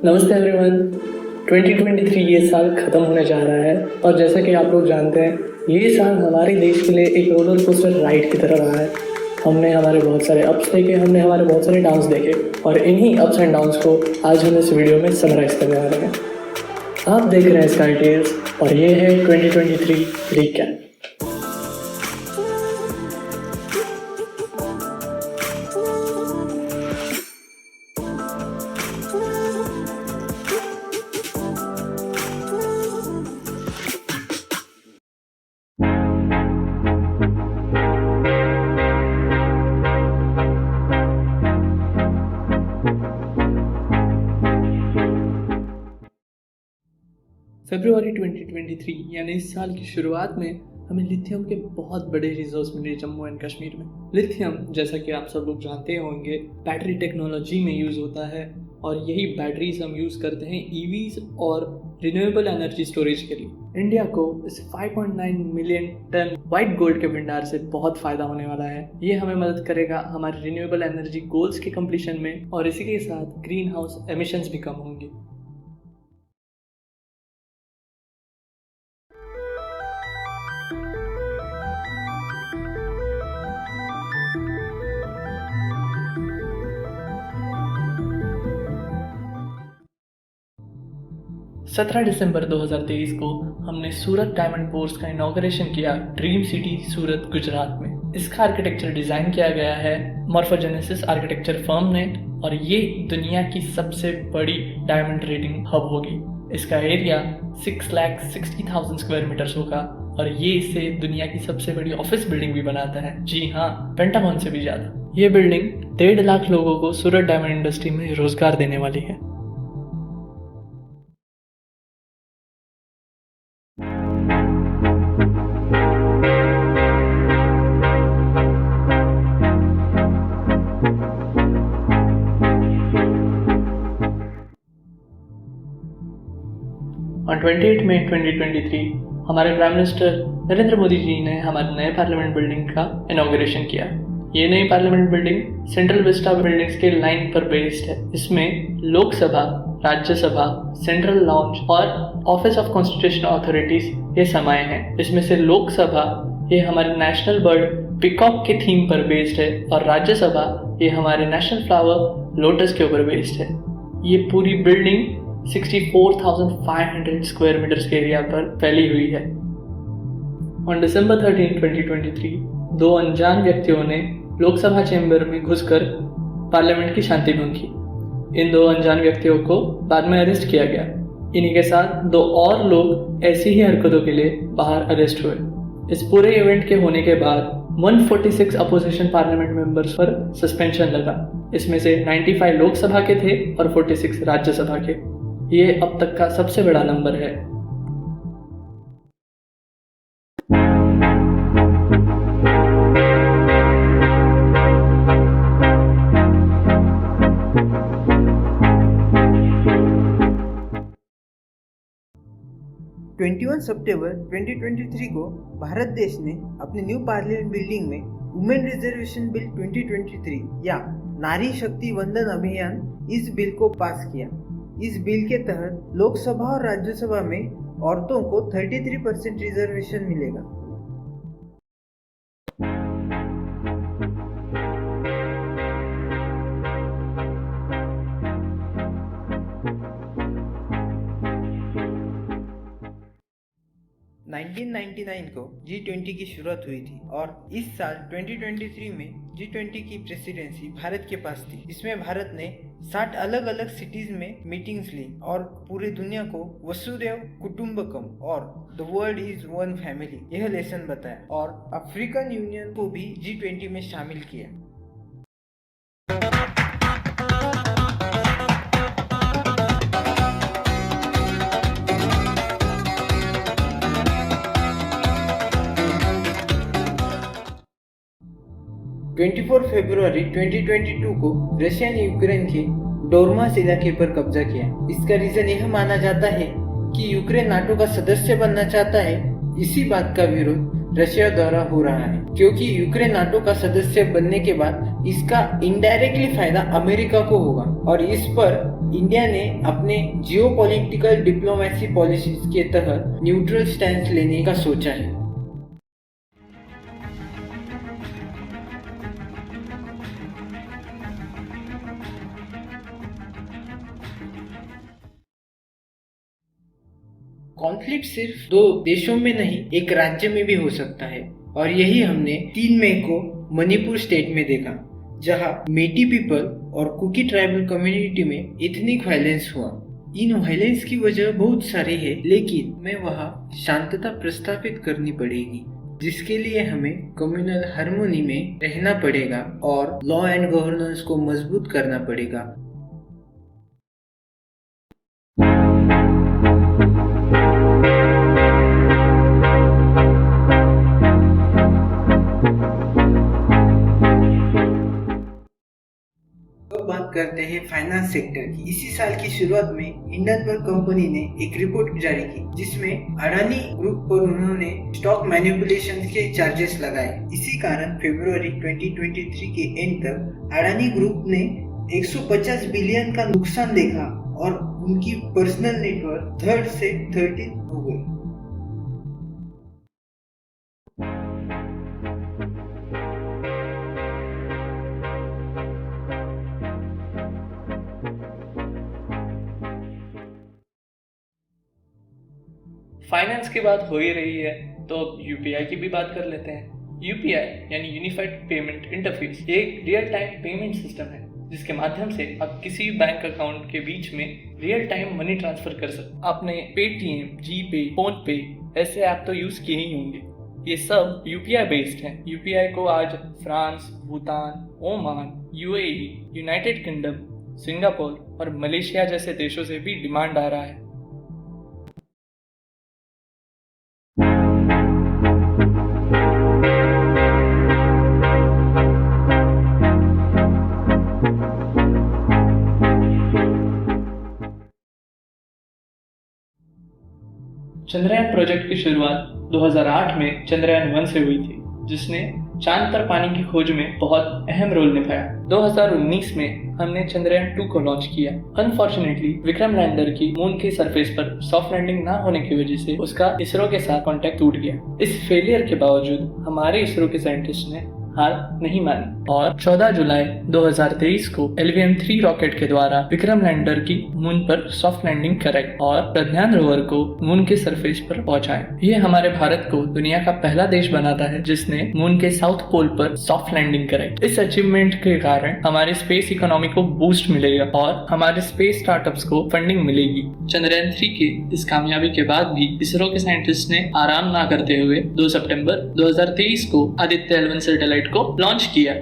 नमस्ते एवरीवन। 2023 ये साल ख़त्म होने जा रहा है और जैसा कि आप लोग जानते हैं ये साल हमारे देश के लिए एक रोलर कोस्टर राइड की तरह रहा है। हमने हमारे बहुत सारे अप्स देखे, हमने हमारे बहुत सारे डाउन्स देखे और इन्हीं अप्स एंड डाउन्स को आज हम इस वीडियो में समराइज़ करने वाले हैं। आप देख रहे हैं स्काई टेल्स और ये है 2023 रिकैप। फरवरी 2023 यानी इस साल की शुरुआत में हमें लिथियम के बहुत बड़े रिजर्व्स मिले जम्मू एंड कश्मीर में। लिथियम, जैसा कि आप सब लोग जानते होंगे, बैटरी टेक्नोलॉजी में यूज़ होता है और यही बैटरीज हम यूज़ करते हैं ईवीज और रिन्यूएबल एनर्जी स्टोरेज के लिए। इंडिया को इस 5.9 मिलियन टन वाइट गोल्ड के भंडार से बहुत फ़ायदा होने वाला है। ये हमें मदद करेगा हमारे रिन्यूएबल एनर्जी गोल्स के कंप्लीशन में और इसी के साथ ग्रीन हाउस एमिशंस भी कम होंगे। सत्रह दिसंबर 2023 को हमने सूरत डायमंड पोर्ट्स का इनॉग्रेशन किया ड्रीम सिटी सूरत गुजरात में। इसका आर्किटेक्चर डिज़ाइन किया गया है मॉर्फोजेनेसिस आर्किटेक्चर फर्म ने और ये दुनिया की सबसे बड़ी डायमंड ट्रेडिंग हब होगी। इसका एरिया 6,60,000 स्क्वायर मीटर्स होगा और ये इसे दुनिया की सबसे बड़ी ऑफिस बिल्डिंग भी बनाता है। जी हाँ, पेंटागन से भी ज़्यादा। ये बिल्डिंग 1.5 लाख लोगों को सूरत डायमंड इंडस्ट्री में रोजगार देने वाली है। On 28 मई 2023 हमारे प्राइम मिनिस्टर नरेंद्र मोदी जी ने हमारे नए पार्लियामेंट बिल्डिंग का इनॉग्रेशन किया। ये नई parliament building central Vista buildings के लाइन पर बेस्ड है। इसमें लोकसभा, राज्यसभा, सेंट्रल लॉन्च और ऑफिस ऑफ कॉन्स्टिट्यूशनल अथॉरिटीज ये समाये हैं। इसमें से लोकसभा ये हमारे नेशनल बर्ड पिकॉक के थीम पर बेस्ड है और राज्यसभा ये हमारे नेशनल फ्लावर लोटस के ऊपर बेस्ड है। ये पूरी बिल्डिंग 64,500 स्क्वायर मीटर्स के एरिया पर फैली हुई है। On December 13, 2023 दो अनजान व्यक्तियों ने लोकसभा चैम्बर में घुसकर पार्लियामेंट की शांति भंग की। इन दो अनजान व्यक्तियों को बाद में अरेस्ट किया गया। इन्हीं के साथ दो और लोग ऐसी ही हरकतों के लिए बाहर अरेस्ट हुए। इस पूरे इवेंट के होने के बाद 146 अपोजिशन पार्लियामेंट मेंबर्स पर सस्पेंशन लगा। इसमें से 95 लोकसभा के थे और 46 राज्यसभा के। ये अब तक का सबसे बड़ा नंबर है। सितंबर 2023 को भारत देश ने अपने न्यू पार्लियामेंट बिल्डिंग में वुमेन रिजर्वेशन बिल 2023 या नारी शक्ति वंदन अभियान इस बिल को पास किया। इस बिल के तहत लोकसभा और राज्यसभा में औरतों को 33% रिजर्वेशन मिलेगा। (1999) को G20 की शुरुआत हुई थी और इस साल 2023 में G20 की प्रेसिडेंसी भारत के पास थी। इसमें भारत ने 60 अलग अलग सिटीज में मीटिंग्स ली और पूरी दुनिया को वसुधैव कुटुंबकम और the world is one family यह लेसन बताया और अफ्रीकन यूनियन को भी G20 में शामिल किया। फरवरी 2022 को रशिया ने यूक्रेन के डोरमास इलाके पर कब्जा किया। इसका रीजन यह माना जाता है कि यूक्रेन नाटो का सदस्य बनना चाहता है। इसी बात का विरोध रशिया द्वारा हो रहा है, क्योंकि यूक्रेन नाटो का सदस्य बनने के बाद इसका इनडायरेक्टली फायदा अमेरिका को होगा और इस पर इंडिया ने अपने जियोपॉलिटिकल डिप्लोमेसी पॉलिसीज के तहत न्यूट्रल स्टैंड लेने का सोचा है। कॉन्फ्लिक्ट सिर्फ दो देशों में नहीं, एक राज्य में भी हो सकता है और यही हमने 3 मई को मणिपुर स्टेट में देखा, जहां मेटी पीपल और कुकी ट्राइबल कम्युनिटी में एथनिक वायलेंस हुआ। इन वायलेंस की वजह बहुत सारी है, लेकिन हमें वहां शांतता प्रस्थापित करनी पड़ेगी, जिसके लिए हमें कम्युनल हार्मोनी में रहना पड़ेगा और लॉ एंड गवर्नेंस को मजबूत करना पड़ेगा। बात करते हैं फाइनेंस सेक्टर की। इसी साल की शुरुआत में हिंडनबर्ग कंपनी ने एक रिपोर्ट जारी की, जिसमें अडानी ग्रुप पर उन्होंने स्टॉक मैनिपुलेशन के चार्जेस लगाए। इसी कारण फरवरी 2023 के एंड तक अडानी ग्रुप ने 150 बिलियन का नुकसान देखा और उनकी पर्सनल नेटवर्थ 3rd से 13 हो गई। फाइनेंस की बात हो ही रही है तो अब यूपीआई की भी बात कर लेते हैं। यूपीआई यानी यूनिफाइड पेमेंट इंटरफेस एक रियल टाइम पेमेंट सिस्टम है, जिसके माध्यम से आप किसी बैंक अकाउंट के बीच में रियल टाइम मनी ट्रांसफर कर सकते हैं। आपने पेटीएम, जीपे, फोन पे ऐसे ऐप तो यूज किए ही होंगे। ये सब यूपीआई बेस्ड हैं। यूपीआई को आज France, Bhutan, Oman, UAE, United kingdom, Singapore और मलेशिया जैसे देशों से भी डिमांड आ रहा है। चंद्रयान प्रोजेक्ट की शुरुआत 2008 में चंद्रयान 1 से हुई थी, जिसने चांद पर पानी की खोज में बहुत अहम रोल निभाया। 2019 में हमने चंद्रयान 2 को लॉन्च किया। अनफॉर्चुनेटली विक्रम लैंडर की मून के सरफेस पर सॉफ्ट लैंडिंग ना होने की वजह से उसका इसरो के साथ कांटेक्ट टूट गया। इस फेलियर के बावजूद हमारे इसरो के साइंटिस्ट ने हार नहीं मानी और 14 जुलाई 2023 को LVM-3 रॉकेट के द्वारा विक्रम लैंडर की मून पर सॉफ्ट लैंडिंग कराई और प्रज्ञान रोवर को मून के सरफेस पर पहुंचाया। ये हमारे भारत को दुनिया का पहला देश बनाता है जिसने मून के साउथ पोल पर सॉफ्ट लैंडिंग कराई। इस अचीवमेंट के कारण हमारे स्पेस इकोनॉमी को बूस्ट मिलेगा और हमारे स्पेस स्टार्टअप्स को फंडिंग मिलेगी। चंद्रयान 3 के इस कामयाबी के बाद भी इसरो के साइंटिस्ट ने आराम ना करते हुए 2 सितंबर 2023 को आदित्य L1 सैटेलाइट को लॉन्च किया।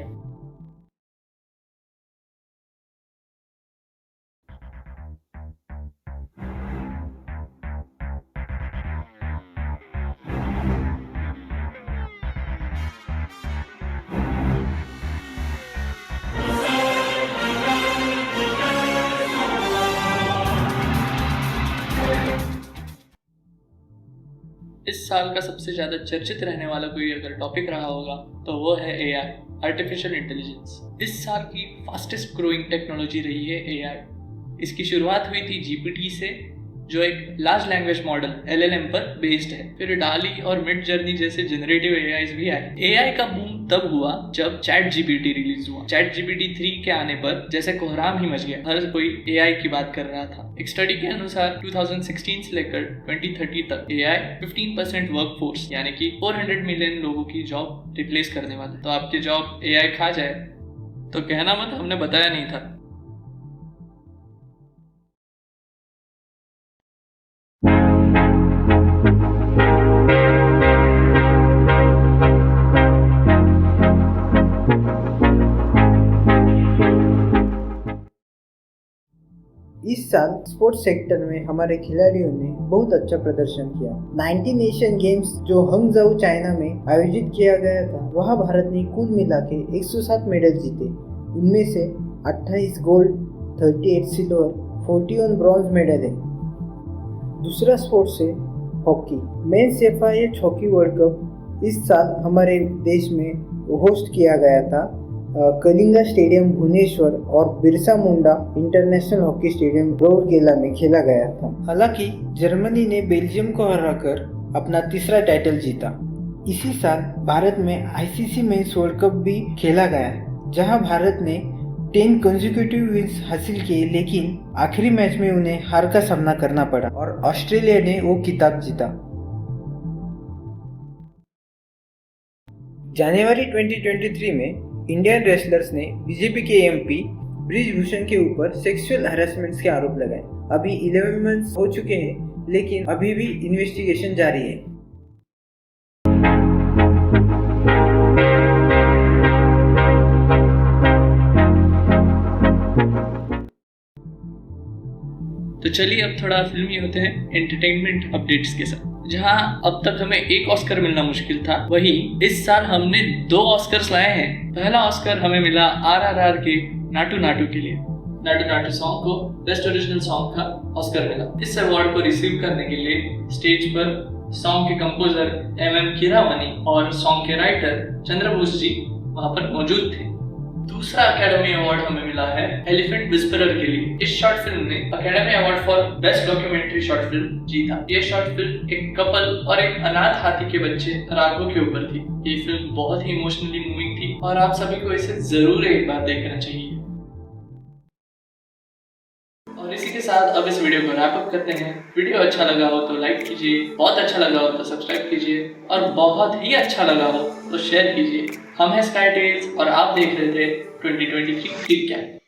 इस साल का सबसे ज़्यादा चर्चित रहने वाला कोई अगर टॉपिक रहा होगा तो वो है AI, आर्टिफिशियल इंटेलिजेंस। इस साल की फास्टेस्ट ग्रोइंग टेक्नोलॉजी रही है AI। इसकी शुरुआत हुई थी GPT से, जो एक लार्ज लैंग्वेज मॉडल LLM पर बेस्ड है। फिर डाली और मिड जर्नी जैसे जनरेटिव AIs भी आए। AI का बूम तब हुआ जब ChatGPT रिलीज हुआ। ChatGPT 3 के आने पर जैसे कोहराम ही मच गया, हर कोई AI की बात कर रहा था। एक स्टडी के अनुसार 2016 से लेकर 2030 तक AI 15% वर्कफोर्स यानी कि 400 मिलियन लोगों की जॉब रिप्लेस करने वाला है। तो आपकी जॉब AI खा जाए तो कहना मत हमने बताया नहीं था। इस साल स्पोर्ट्स सेक्टर में हमारे खिलाड़ियों ने बहुत अच्छा प्रदर्शन किया। 19 एशियन गेम्स जो हंगझाऊ चाइना में आयोजित किया गया था, वहां भारत ने कुल मिला के 107 मेडल जीते। उनमें से 28 गोल्ड, 38 सिल्वर, 41 ब्रॉन्ज मेडल है। दूसरा स्पोर्ट्स है hockey. Men's FIH hockey world cup इस साल हमारे देश में होस्ट किया गया था कलिंगा स्टेडियम भुवनेश्वर और Birsa Munda international hockey stadium Rourkela में खेला गया था। हालांकि जर्मनी ने बेल्जियम को हराकर अपना तीसरा टाइटल जीता। इसी साल भारत में आईसीसी मेंस वर्ल्ड कप भी खेला गया, जहां भारत ने 10 कंसेक्यूटिव विन्स हासिल किए, लेकिन आखिरी मैच में उन्हें हार का सामना करना पड़ा और ऑस्ट्रेलिया ने वो खिताब जीता। जनवरी 2023 में इंडियन रेसलर्स ने बीजेपी के एमपी ब्रिजभूषण के ऊपर सेक्सुअल हैरेसमेंट्स के आरोप लगाए। अभी 11 मंथ्स हो चुके हैं, लेकिन अभी भी इन्वेस्टिगेशन जारी है। तो चलिए अब थोड़ा फिल्मी होते हैं एंटरटेनमेंट अपडेट्स के साथ। जहां अब तक हमें एक ऑस्कर मिलना मुश्किल था, वही इस साल हमने 2 ऑस्कर्स लाए हैं। पहला ऑस्कर हमें मिला आरआरआर के नाटू नाटू के लिए। नाटू नाटू सॉन्ग को बेस्ट ओरिजिनल सॉन्ग का ऑस्कर मिला। इस अवार्ड को रिसीव करने के लिए स्टेज पर सॉन्ग के कंपोजर MM कीरावानी और सॉन्ग के राइटर चंद्रबोस जी वहां पर मौजूद थे। दूसरा एकेडमी अवार्ड हमें मिला है एलिफेंट विस्परर के लिए। इस शॉर्ट फिल्म ने academy award for best documentary short film जीता। ये शॉर्ट फिल्म एक कपल और एक अनाथ हाथी के बच्चे राघव के ऊपर थी। ये फिल्म बहुत ही इमोशनली मूविंग थी और आप सभी को इसे जरूर एक बार देखना चाहिए। और इसी के साथ अब इस वीडियो को रैप अप करते हैं। वीडियो अच्छा लगा हो तो लाइक कीजिए, बहुत अच्छा लगा हो तो सब्सक्राइब कीजिए और बहुत ही अच्छा लगा हो तो शेयर कीजिए। हम हैं स्काई टेल्स और आप देख रहे थे 2023 क्रिक कैट।